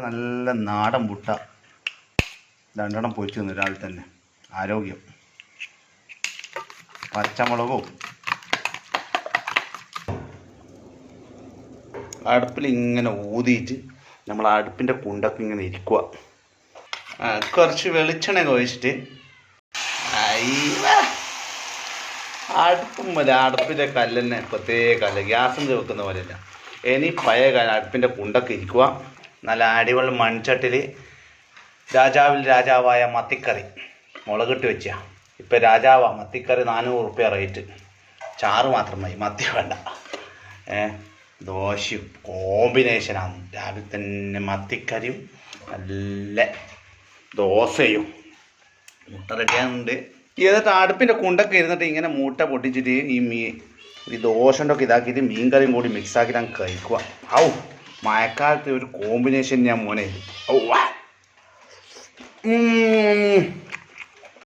നല്ല നാടൻ മുട്ട രണ്ടെണ്ണം പൊരിച്ചു തന്നു രാവിലെ തന്നെ. ആരോഗ്യം. പച്ചമുളകും അടുപ്പിൽ ഇങ്ങനെ ഊതിയിട്ട് നമ്മൾ അടുപ്പിൻ്റെ കുണ്ടൊക്കെ ഇങ്ങനെ ഇരിക്കുക. കുറച്ച് വെളിച്ചെണ്ണ ഒഴിച്ചിട്ട് അടുപ്പിൻ്റെ കല്ല് തന്നെ പ്രത്യേക കല്ല്, ഗ്യാസിൽ വെക്കുന്ന പോലെയല്ല. ഇനി പഴയ അടുപ്പിൻ്റെ കുണ്ടൊക്കെ ഇരിക്കുക. നല്ല അടിപൊളി മൺചട്ടിൽ രാജാവായ മത്തിക്കറി മുളകിട്ട് വെച്ച. ഇപ്പം മത്തിക്കറി 400 റുപ്യ റേറ്റ്. ചാറ് മാത്രം മതി, മത്തി വേണ്ട. ദോശയും കോമ്പിനേഷനാണ്. രാവിലെ തന്നെ മത്തിക്കറിയും നല്ല ദോശയും മുട്ട റെഡിയാകുന്നുണ്ട്. എന്നിട്ട് അടുപ്പിൻ്റെ കുണ്ടൊക്കെ ഇരുന്നിട്ട് ഇങ്ങനെ മൂട്ട പൊട്ടിച്ചിട്ട് ഈ ദോശൻ്റെ ഒക്കെ ഇതാക്കിയിട്ട് മീൻ കറിയും കൂടി മിക്സാക്കി ഞാൻ കഴിക്കുക. മഴക്കാലത്ത് ഒരു കോമ്പിനേഷൻ ഞാൻ മോനെ.